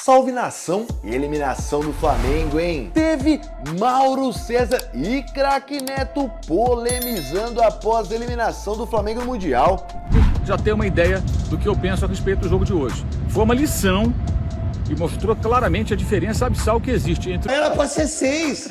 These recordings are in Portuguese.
Salve nação e eliminação do Flamengo, hein? Teve Mauro César e Craque Neto polemizando após a eliminação do Flamengo no Mundial. Já tem uma ideia do que eu penso a respeito do jogo de hoje. Foi uma lição e mostrou claramente a diferença abissal que existe entre... Era pra ser 6.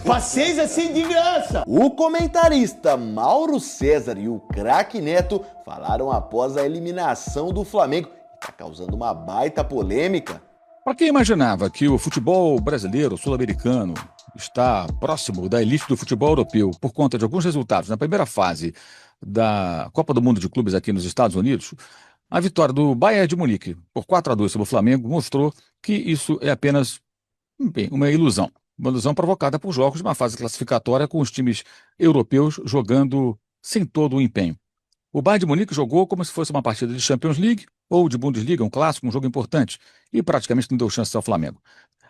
Pra 6 assim de graça. O comentarista Mauro César e o Craque Neto falaram após a eliminação do Flamengo. Tá causando uma baita polêmica. Para quem imaginava que o futebol brasileiro, sul-americano, está próximo da elite do futebol europeu por conta de alguns resultados na primeira fase da Copa do Mundo de Clubes aqui nos Estados Unidos, a vitória do Bayern de Munique por 4-2 sobre o Flamengo mostrou que isso é apenas uma ilusão. Uma ilusão provocada por jogos de uma fase classificatória com os times europeus jogando sem todo o empenho. O Bayern de Munique jogou como se fosse uma partida de Champions League ou de Bundesliga, um clássico, um jogo importante, e praticamente não deu chance ao Flamengo.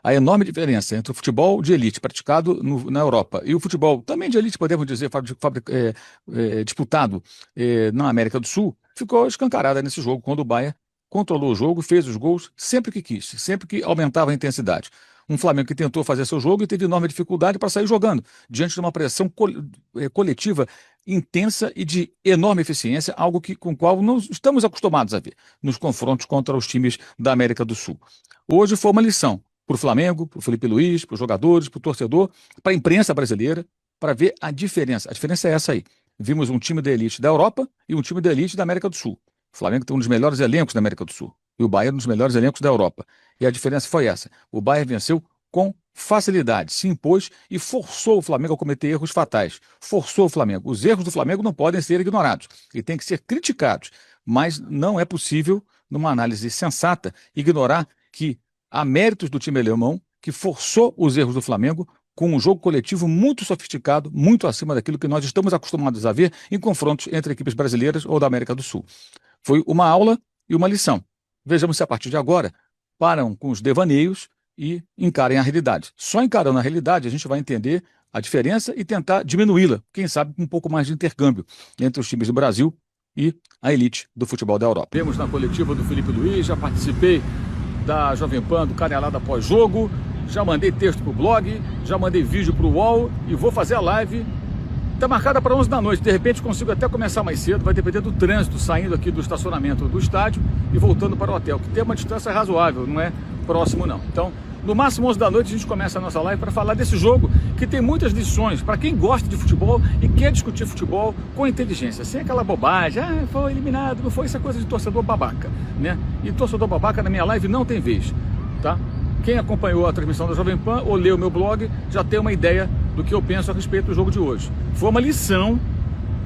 A enorme diferença entre o futebol de elite praticado na Europa e o futebol também de elite, podemos dizer, disputado na América do Sul, ficou escancarada nesse jogo, quando o Bayern controlou o jogo, fez os gols sempre que quis, sempre que aumentava a intensidade. Um Flamengo que tentou fazer seu jogo e teve enorme dificuldade para sair jogando, diante de uma pressão coletiva intensa e de enorme eficiência, algo com o qual não estamos acostumados a ver nos confrontos contra os times da América do Sul. Hoje foi uma lição para o Flamengo, para o Felipe Luiz, para os jogadores, para o torcedor, para a imprensa brasileira, para ver a diferença. A diferença é essa aí. Vimos um time da elite da Europa e um time da elite da América do Sul. O Flamengo tem um dos melhores elencos da América do Sul e o Bayern um dos melhores elencos da Europa. E a diferença foi essa. O Bayern venceu com facilidade, se impôs e forçou o Flamengo a cometer erros fatais. Forçou o Flamengo. Os erros do Flamengo não podem ser ignorados e têm que ser criticados. Mas não é possível, numa análise sensata, ignorar que há méritos do time alemão que forçou os erros do Flamengo com um jogo coletivo muito sofisticado, muito acima daquilo que nós estamos acostumados a ver em confrontos entre equipes brasileiras ou da América do Sul. Foi uma aula e uma lição. Vejamos se a partir de agora param com os devaneios e encarem a realidade. Só encarando a realidade a gente vai entender a diferença e tentar diminuí-la, quem sabe com um pouco mais de intercâmbio entre os times do Brasil e a elite do futebol da Europa. Vemos na coletiva do Felipe Luiz, já participei da Jovem Pan, do Canelada pós-jogo, já mandei texto pro blog, já mandei vídeo pro UOL e vou fazer a live. Está marcada para 11 da noite, de repente consigo até começar mais cedo, vai depender do trânsito, saindo aqui do estacionamento do estádio e voltando para o hotel, que tem uma distância razoável, não é próximo não. Então, no máximo 11 da noite a gente começa a nossa live para falar desse jogo que tem muitas lições para quem gosta de futebol e quer discutir futebol com inteligência, sem aquela bobagem, foi eliminado, não foi, essa coisa de torcedor babaca, né? E torcedor babaca na minha live não tem vez, tá? Quem acompanhou a transmissão da Jovem Pan ou leu o meu blog já tem uma ideia do que eu penso a respeito do jogo de hoje. Foi uma lição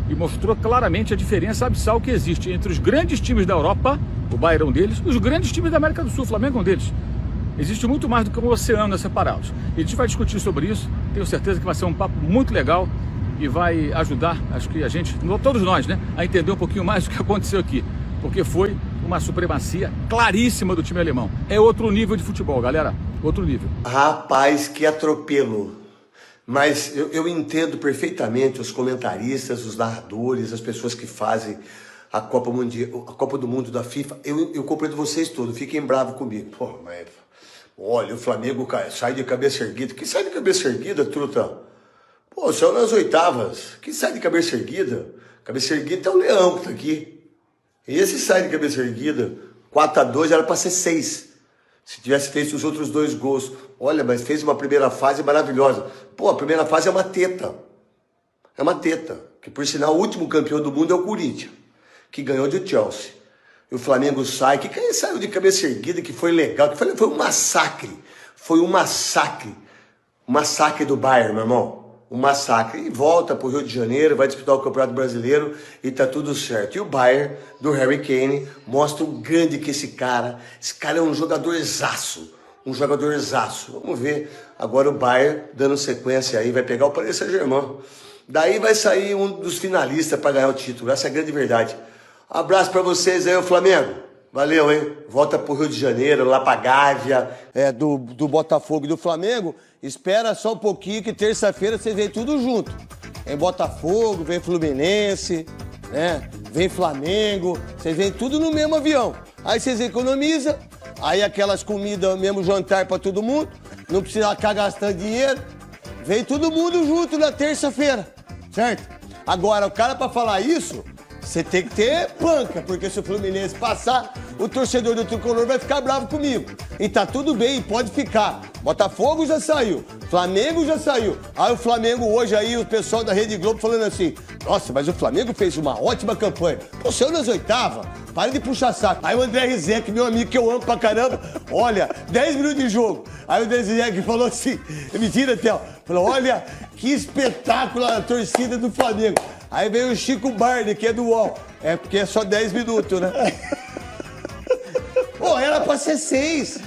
e mostrou claramente a diferença abissal que existe entre os grandes times da Europa, o Bayern é um deles, e os grandes times da América do Sul, o Flamengo é um deles. Existe muito mais do que um oceano a separá-los. E a gente vai discutir sobre isso, tenho certeza que vai ser um papo muito legal e vai ajudar, acho que a gente, todos nós, né, a entender um pouquinho mais do que aconteceu aqui. Porque foi uma supremacia claríssima do time alemão. É outro nível de futebol, galera. Outro nível. Rapaz, que atropelo. Mas eu entendo perfeitamente os comentaristas, os narradores, as pessoas que fazem a Copa Mundial, a Copa do Mundo da FIFA. Eu compreendo vocês todos, fiquem bravos comigo. Pô, mas olha, o Flamengo sai de cabeça erguida. Que sai de cabeça erguida, truta? Pô, saiu nas oitavas. Que sai de cabeça erguida? Cabeça erguida é o Leão que tá aqui. E esse sai de cabeça erguida, 4-2, era para ser 6. Se tivesse feito os outros 2 gols. Olha, mas fez uma primeira fase maravilhosa. Pô, a primeira fase é uma teta. É uma teta. Que, por sinal, o último campeão do mundo é o Corinthians, que ganhou de Chelsea. E o Flamengo sai. Que saiu de cabeça erguida, que foi legal. Que foi um massacre. Foi um massacre. Um massacre do Bayern, meu irmão. Um massacre. E volta pro Rio de Janeiro, vai disputar o Campeonato Brasileiro e tá tudo certo. E o Bayern, do Harry Kane, mostra o grande que esse cara é um jogadorzaço. Um jogadorzaço. Vamos ver agora o Bayern dando sequência aí, vai pegar o Paris Saint-Germain. Daí vai sair um dos finalistas para ganhar o título. Essa é a grande verdade. Abraço para vocês aí, o Flamengo. Valeu, hein? Volta pro Rio de Janeiro, lá pra Gávea. Do Botafogo e do Flamengo. Espera só um pouquinho que terça-feira vocês vêm tudo junto. Vem Botafogo, vem Fluminense, né? Vem Flamengo. Vocês vêm tudo no mesmo avião. Aí vocês economizam, Aí aquelas comidas, mesmo jantar pra todo mundo, não precisa ficar gastando dinheiro. Vem todo mundo junto na terça-feira, certo? Agora, o cara pra falar isso, você tem que ter panca, porque se o Fluminense passar, o torcedor do Tricolor vai ficar bravo comigo. E tá tudo bem, pode ficar. Botafogo já saiu, Flamengo já saiu. Aí o Flamengo hoje aí, o pessoal da Rede Globo falando assim, nossa, mas o Flamengo fez uma ótima campanha. Pô, saiu nas oitavas, para de puxar saco. Aí o André Rizek, meu amigo que eu amo pra caramba, olha, 10 minutos de jogo. Aí o André Rizek falou assim, mentira, Theo, falou, olha, que espetáculo a torcida do Flamengo. Aí veio o Chico Barney, que é do UOL. É porque é só 10 minutos, né? Pô, era pra ser 6.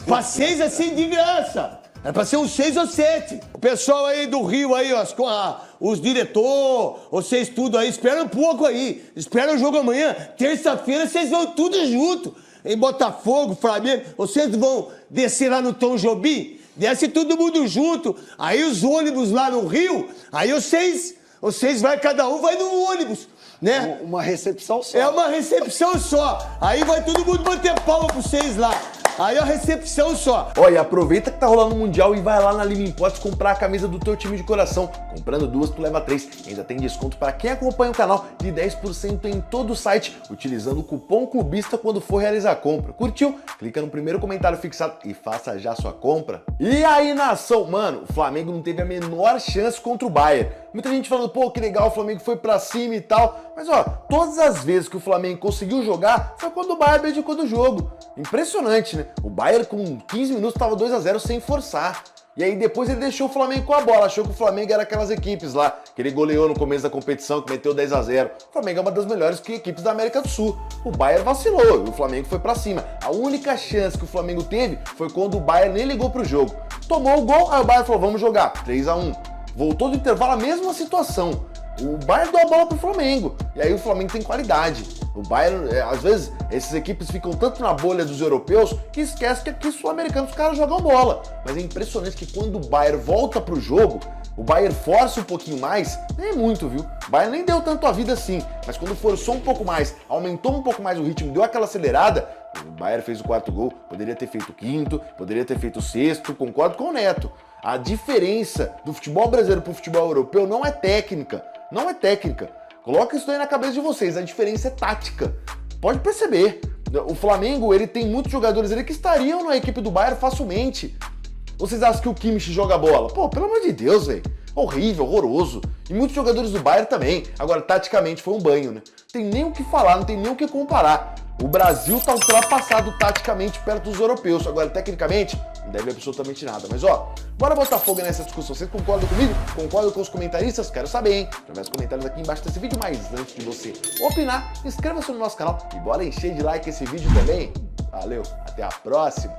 Pra 6 assim de graça. Era pra ser uns 6 ou 7. O pessoal aí do Rio aí, ó, os diretores, vocês tudo aí, espera um pouco aí. Espera o jogo amanhã. Terça-feira vocês vão tudo junto. Em Botafogo, Flamengo, vocês vão descer lá no Tom Jobim, desce todo mundo junto. Aí os ônibus lá no Rio, aí vocês vai, cada um vai no ônibus, né? Uma recepção só. É uma recepção só. Aí vai todo mundo bater palma pra vocês lá. Aí é a recepção só. Olha, aproveita que tá rolando o Mundial e vai lá na Lima Imports comprar a camisa do teu time de coração. Comprando 2, tu leva 3. Ainda tem desconto para quem acompanha o canal de 10% em todo o site, utilizando o cupom CLUBISTA quando for realizar a compra. Curtiu? Clica no primeiro comentário fixado e faça já sua compra. E aí, nação? Mano, o Flamengo não teve a menor chance contra o Bayern. Muita gente falando, pô, que legal, o Flamengo foi pra cima e tal. Mas ó, todas as vezes que o Flamengo conseguiu jogar, foi quando o Bayern abdicou do jogo. Impressionante, né? O Bayern com 15 minutos estava 2-0 sem forçar. E aí depois ele deixou o Flamengo com a bola, achou que o Flamengo era aquelas equipes lá, que ele goleou no começo da competição, que meteu 10-0. O Flamengo é uma das melhores equipes da América do Sul. O Bayern vacilou e o Flamengo foi pra cima. A única chance que o Flamengo teve foi quando o Bayern nem ligou pro jogo. Tomou o gol, aí o Bayern falou, vamos jogar, 3-1. Voltou do intervalo a mesma situação. O Bayern deu a bola pro Flamengo. E aí o Flamengo tem qualidade. O Bayern, às vezes, essas equipes ficam tanto na bolha dos europeus que esquece que aqui os sul-americanos os caras jogam bola. Mas é impressionante que quando o Bayern volta pro jogo, o Bayern força um pouquinho mais, nem é muito, viu? O Bayern nem deu tanto a vida assim, mas quando forçou um pouco mais, aumentou um pouco mais o ritmo, deu aquela acelerada, o Bayern fez o 4º gol, poderia ter feito o 5º, poderia ter feito o 6º, concordo com o Neto. A diferença do futebol brasileiro pro futebol europeu não é técnica. Não é técnica. Coloca isso aí na cabeça de vocês. A diferença é tática. Pode perceber. O Flamengo, ele tem muitos jogadores ali que estariam na equipe do Bayern facilmente. Vocês acham que o Kimmich joga bola? Pô, pelo amor de Deus, velho. Horrível, horroroso. E muitos jogadores do Bayern também. Agora, taticamente, foi um banho, né? Não tem nem o que falar, não tem nem o que comparar. O Brasil tá ultrapassado taticamente perto dos europeus. Agora, tecnicamente, não deve absolutamente nada. Mas, ó, bora botar fogo nessa discussão. Vocês concordam comigo? Concordam com os comentaristas? Quero saber, hein? Através dos comentários aqui embaixo desse vídeo. Mas antes de você opinar, inscreva-se no nosso canal e bora encher de like esse vídeo também. Valeu, até a próxima!